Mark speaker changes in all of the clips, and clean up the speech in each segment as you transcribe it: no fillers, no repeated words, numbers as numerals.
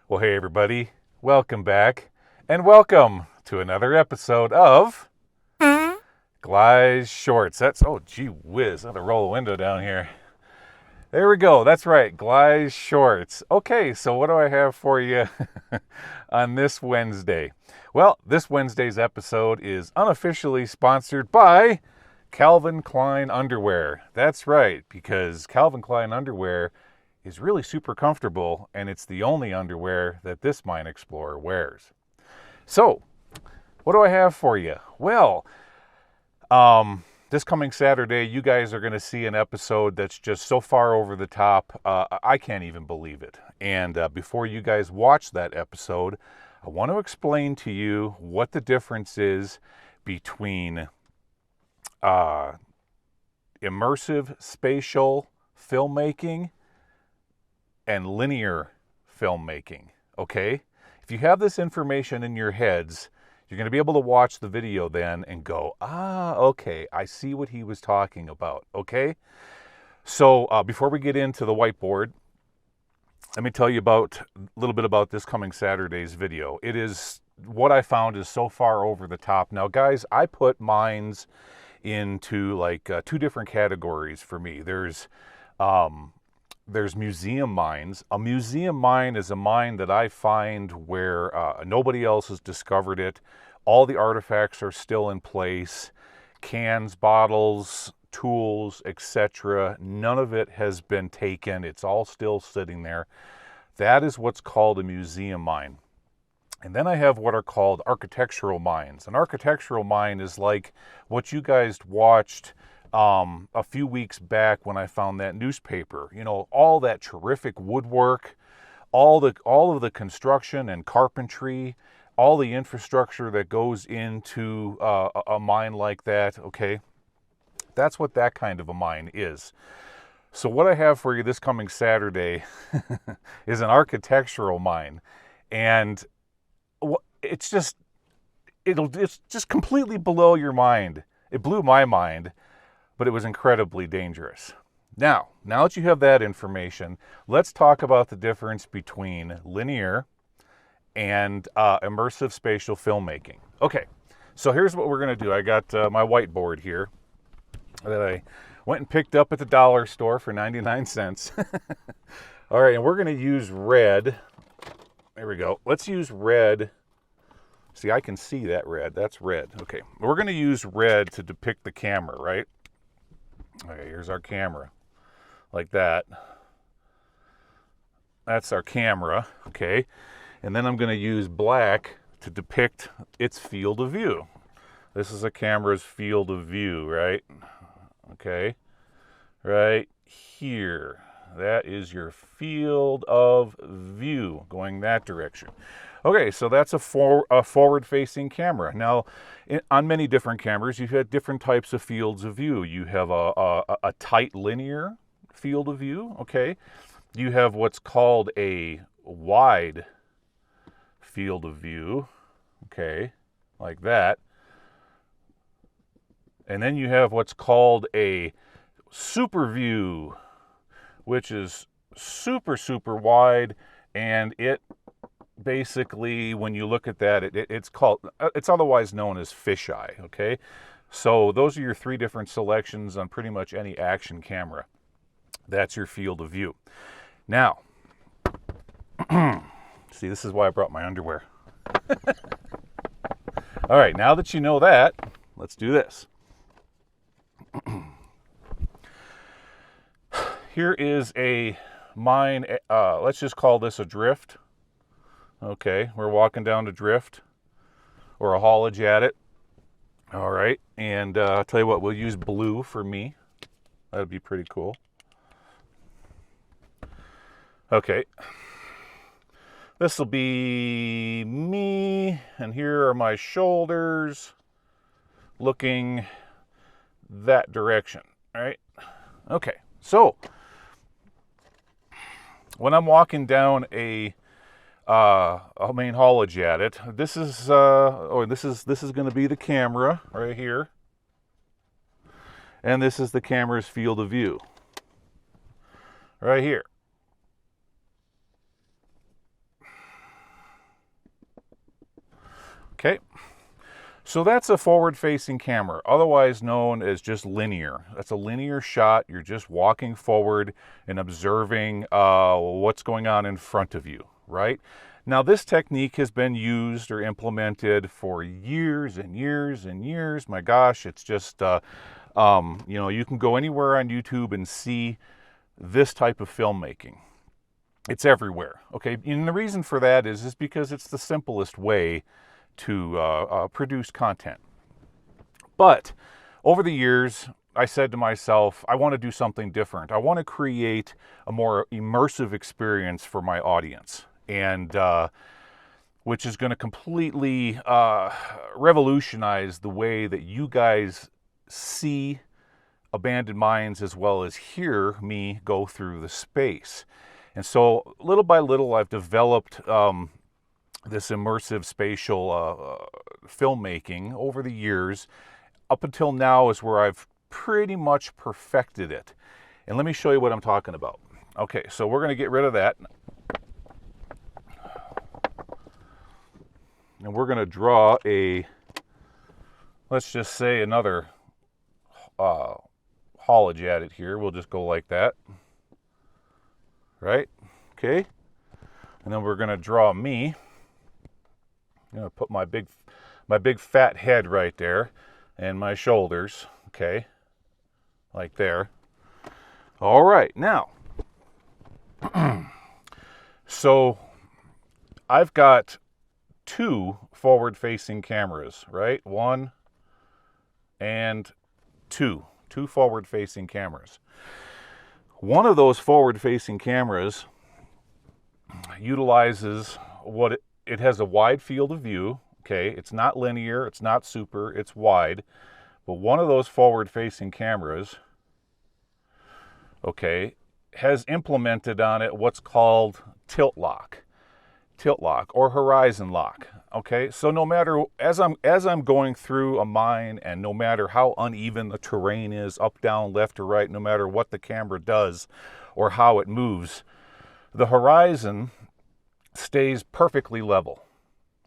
Speaker 1: Well, hey everybody, welcome back, and welcome to another episode of Gly's Shorts. Oh gee whiz, I'm gonna roll the window down here. There we go, that's right, Gly's Shorts. Okay, so what do I have for you on this Wednesday? Well, this Wednesday's episode is unofficially sponsored by Calvin Klein Underwear. That's right, because Calvin Klein Underwear is really super comfortable, and it's the only underwear that this Mine Explorer wears. So, what do I have for you? Well, this coming Saturday, you guys are going to see an episode that's just so far over the top, I can't even believe it. And before you guys watch that episode, I want to explain to you what the difference is between immersive spatial filmmaking and linear filmmaking, okay? If you have this information in your heads, you're going to be able to watch the video then and go, okay, I see what he was talking about, okay? So before we get into the whiteboard, let me tell you a little bit about this coming Saturday's video. It is, what I found is so far over the top. Now, guys, I put mines into like two different categories for me. There's museum mines. A museum mine is a mine that I find where nobody else has discovered it. All the artifacts are still in place. Cans, bottles, tools, etc. None of it has been taken. It's all still sitting there. That is what's called a museum mine. And then I have what are called architectural mines. An architectural mine is like what you guys watched a few weeks back when I found that newspaper. You know, all that terrific woodwork, all of the construction and carpentry, all the infrastructure that goes into a mine like that, okay? That's what that kind of a mine is. So what I have for you this coming Saturday is an architectural mine. And it's just completely below your mind. It blew my mind, but it was incredibly dangerous. Now that you have that information, let's talk about the difference between linear and immersive spatial filmmaking. Okay, so here's what we're going to do. I got my whiteboard here that I went and picked up at the dollar store for 99 cents. All right, and we're going to use red. There we go. Let's use red. See, I can see that red. That's red. Okay, we're going to use red to depict the camera, right? Okay, here's our camera, like that. That's our camera, okay? And then I'm going to use black to depict its field of view. This is a camera's field of view, right? Okay, right here. That is your field of view, going that direction. Okay, so that's a forward-facing camera. Now, on many different cameras, you've had different types of fields of view. You have a tight linear field of view, okay? You have what's called a wide field of view, okay, like that. And then you have what's called a super view, which is super, super wide, and it basically, when you look at that, it's otherwise known as fisheye, okay? So those are your three different selections on pretty much any action camera. That's your field of view. Now, see, this is why I brought my underwear. All right, now that you know that, let's do this. Here is a mine, let's just call this a drift. Okay, we're walking down a drift or a haulage at it. All right, and I'll tell you what, we'll use blue for me. That'd be pretty cool. Okay, this will be me, and here are my shoulders looking that direction, all right? Okay, so when I'm walking down a main haulage at it, this is going to be the camera right here, and this is the camera's field of view right here. Okay. So that's a forward-facing camera, otherwise known as just linear. That's a linear shot. You're just walking forward and observing what's going on in front of you, right? Now, this technique has been used or implemented for years and years and years. My gosh, it's just, you know, you can go anywhere on YouTube and see this type of filmmaking. It's everywhere, okay? And the reason for that is because it's the simplest way to produce content. But over the years, I said to myself, I want to do something different. I want to create a more immersive experience for my audience, and which is going to completely revolutionize the way that you guys see abandoned mines as well as hear me go through the space. And so little by little, I've developed this immersive spatial filmmaking over the years. Up until now is where I've pretty much perfected it. And let me show you what I'm talking about. Okay, so we're going to get rid of that. And we're going to draw a, let's just say another haulage at it here. We'll just go like that. Right? Okay. And then we're going to draw me. I'm going to put my big fat head right there and my shoulders, okay, like there. All right, now, so I've got two forward-facing cameras, right? One and two forward-facing cameras. One of those forward-facing cameras utilizes it has a wide field of view, okay? It's not linear, it's not super, it's wide. But one of those forward-facing cameras, okay, has implemented on it what's called tilt lock or horizon lock, okay? So no matter, as I'm going through a mine, and no matter how uneven the terrain is, up, down, left or right, no matter what the camera does or how it moves, the horizon stays perfectly level,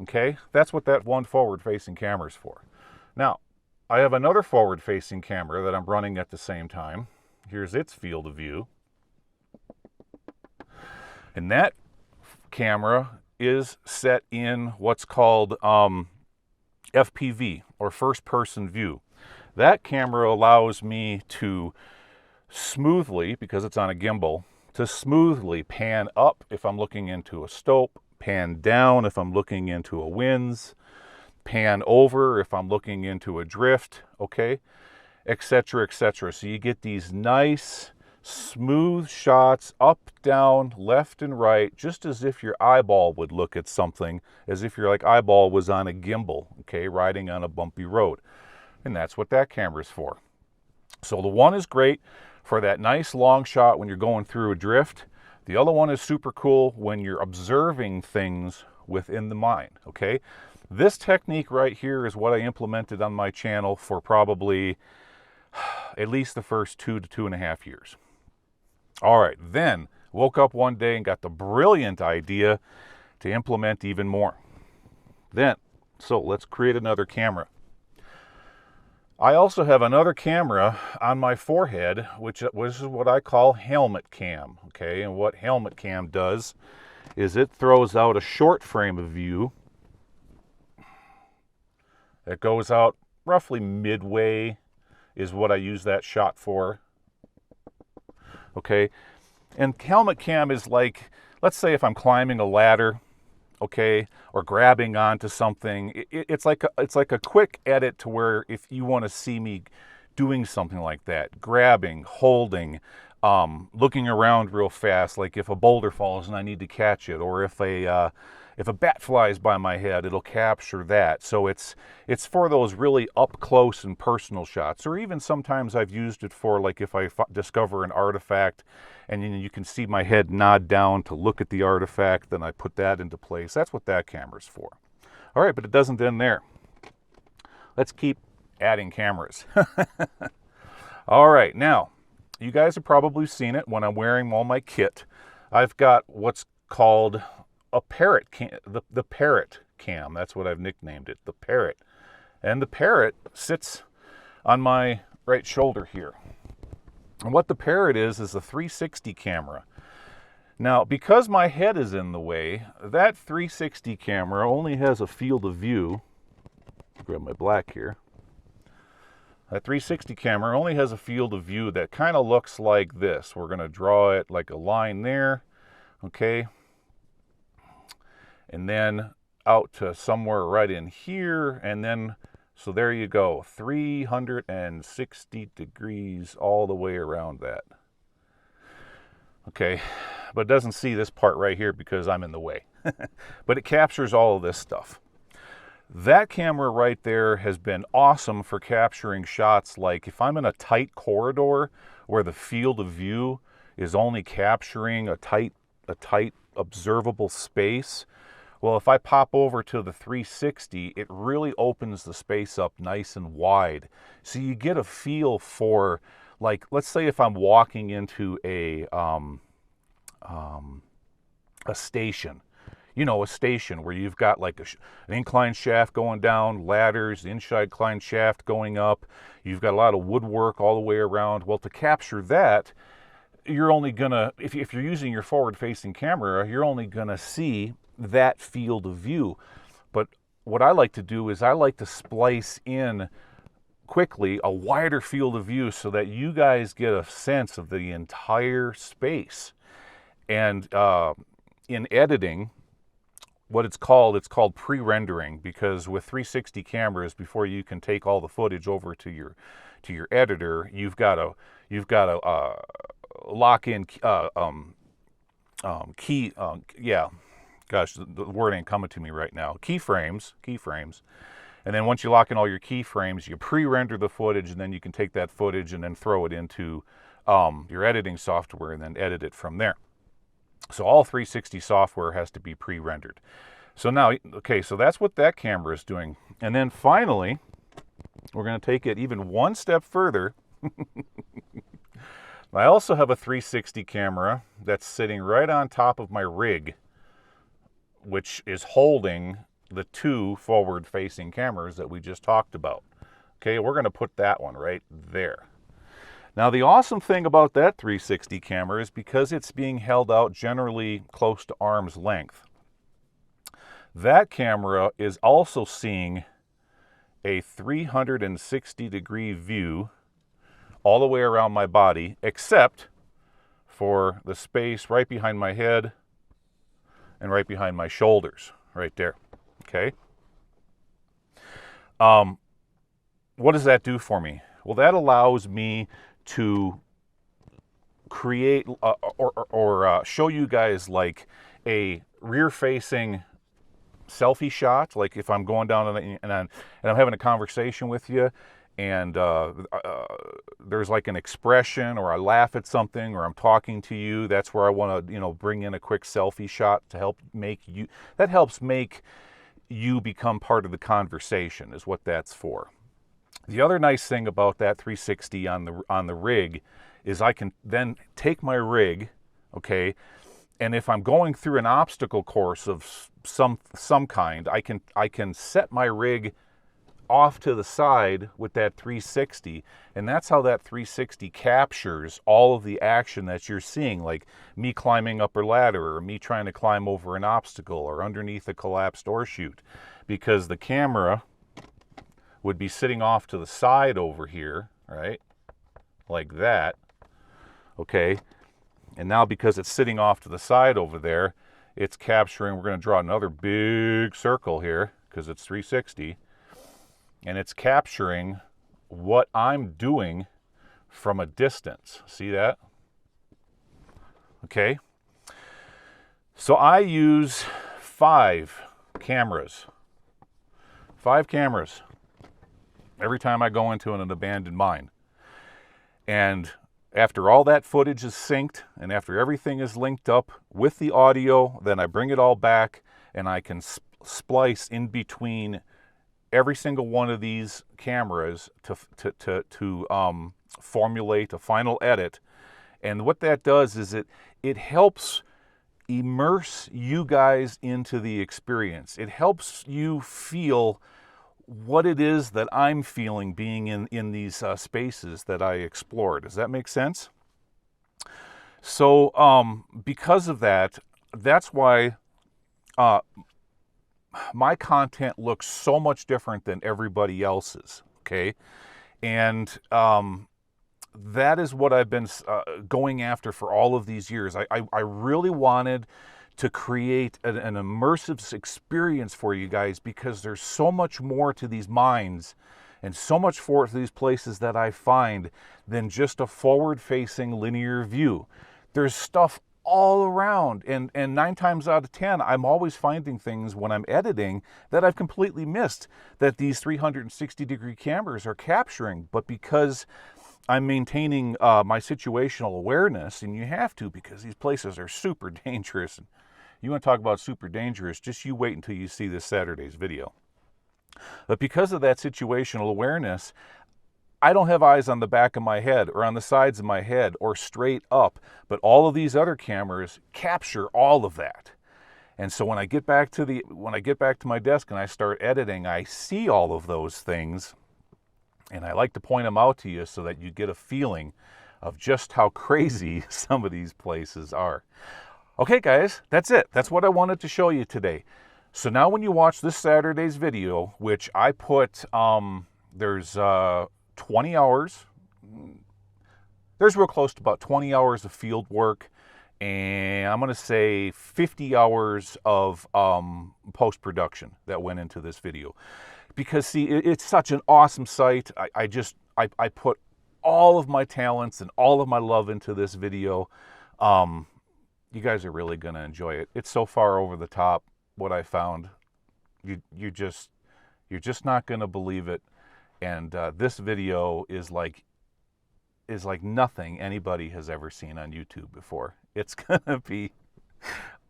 Speaker 1: okay? That's what that one forward-facing camera is for. Now, I have another forward-facing camera that I'm running at the same time. Here's its field of view. And that camera is set in what's called FPV, or first-person view. That camera allows me to smoothly, because it's on a gimbal, to smoothly pan up if I'm looking into a stope, pan down if I'm looking into a winze, pan over if I'm looking into a drift, okay, etc., etc. So you get these nice, smooth shots up, down, left, and right, just as if your eyeball would look at something, as if your eyeball was on a gimbal, okay, riding on a bumpy road. And that's what that camera's for. So the one is great for that nice long shot when you're going through a drift. The other one is super cool when you're observing things within the mine, okay? This technique right here is what I implemented on my channel for probably at least the first 2 to 2.5 years. All right, then woke up one day and got the brilliant idea to implement even more. So let's create another camera. I also have another camera on my forehead, which is what I call helmet cam, okay? And what helmet cam does is it throws out a short frame of view that goes out roughly midway is what I use that shot for, okay? And helmet cam is like, let's say if I'm climbing a ladder, okay, or grabbing onto something, it's like a quick edit to where if you want to see me doing something like that, grabbing, holding, looking around real fast, like if a boulder falls and I need to catch it, or if a bat flies by my head, it'll capture that. So it's for those really up close and personal shots. Or even sometimes I've used it for, like, if I discover an artifact and you can see my head nod down to look at the artifact, then I put that into place. That's what that camera's for. All right, but it doesn't end there. Let's keep adding cameras. All right, now, you guys have probably seen it when I'm wearing all my kit. I've got what's called a parrot the parrot cam. That's what I've nicknamed it, the Parrot. And the Parrot sits on my right shoulder here. And what the Parrot is a 360 camera. Now, because my head is in the way, that 360 camera only has a field of view. Grab my black here. That 360 camera only has a field of view that kind of looks like this. We're going to draw it like a line there, okay? And then out to somewhere right in here, and then, so there you go, 360 degrees all the way around that. Okay, but it doesn't see this part right here because I'm in the way. But it captures all of this stuff. That camera right there has been awesome for capturing shots like if I'm in a tight corridor where the field of view is only capturing a tight observable space. Well, if I pop over to the 360, it really opens the space up nice and wide. So you get a feel for, like, let's say if I'm walking into a station, you know, a station where you've got like an incline shaft going down, ladders, incline shaft going up. You've got a lot of woodwork all the way around. Well, to capture that, you're only gonna, if you're using your forward-facing camera, you're only gonna see that field of view. But what I like to do is I like to splice in quickly a wider field of view so that you guys get a sense of the entire space. And in editing, what it's called pre-rendering, because with 360 cameras, before you can take all the footage over to your editor, you've got to lock in gosh, the word ain't coming to me right now. Keyframes. And then once you lock in all your keyframes, you pre-render the footage, and then you can take that footage and then throw it into your editing software and then edit it from there. So all 360 software has to be pre-rendered. So now, okay, so that's what that camera is doing. And then finally, we're going to take it even one step further. I also have a 360 camera that's sitting right on top of my rig, which is holding the two forward-facing cameras that we just talked about. Okay, we're going to put that one right there. Now, the awesome thing about that 360 camera is because it's being held out generally close to arm's length, that camera is also seeing a 360-degree view all the way around my body, except for the space right behind my head and right behind my shoulders, right there, okay? What does that do for me? Well, that allows me to create or show you guys like a rear-facing selfie shot, like if I'm going down and I'm having a conversation with you, and there's like an expression, or I laugh at something, or I'm talking to you. That's where I want to, bring in a quick selfie shot to help make you. That helps make you become part of the conversation, is what that's for. The other nice thing about that 360 on the rig is I can then take my rig, okay, and if I'm going through an obstacle course of some kind, I can set my rig off to the side with that 360, and that's how that 360 captures all of the action that you're seeing, like me climbing up a ladder, or me trying to climb over an obstacle, or underneath a collapsed ore chute, because the camera would be sitting off to the side over here, right? Like that, okay? And now because it's sitting off to the side over there, it's capturing, we're going to draw another big circle here, because it's 360, and it's capturing what I'm doing from a distance. See that? Okay. So I use 5 cameras. 5 cameras every time I go into an abandoned mine. And after all that footage is synced, and after everything is linked up with the audio, then I bring it all back, and I can splice in between every single one of these cameras to formulate a final edit. And what that does is it helps immerse you guys into the experience. It helps you feel what it is that I'm feeling being in these spaces that I explore. Does that make sense? So because of that, that's why my content looks so much different than everybody else's, okay? And that is what I've been going after for all of these years. I really wanted to create an immersive experience for you guys, because there's so much more to these mines and so much more to these places that I find than just a forward-facing linear view. There's stuff all around, and 9 times out of 10, I'm always finding things when I'm editing that I've completely missed, that these 360-degree cameras are capturing. But because I'm maintaining my situational awareness, and you have to, because these places are super dangerous. And you want to talk about super dangerous, just you wait until you see this Saturday's video. But because of that situational awareness, I don't have eyes on the back of my head or on the sides of my head or straight up, but all of these other cameras capture all of that. And so when I get back to my desk and I start editing, I see all of those things, and I like to point them out to you so that you get a feeling of just how crazy some of these places are. Okay, guys, that's it. That's what I wanted to show you today. So now when you watch this Saturday's video, which I put, there's 20 hours. There's real close to about 20 hours of field work, and I'm going to say 50 hours of post-production that went into this video. Because, see, it's such an awesome site. I put all of my talents and all of my love into this video. You guys are really going to enjoy it. It's so far over the top, what I found. You're just not going to believe it. And this video is like nothing anybody has ever seen on YouTube before. It's going to be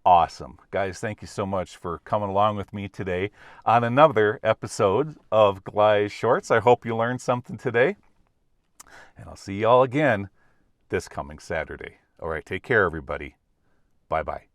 Speaker 1: awesome. Guys, thank you so much for coming along with me today on another episode of Gly Shorts. I hope you learned something today. And I'll see you all again this coming Saturday. All right, take care, everybody. Bye-bye.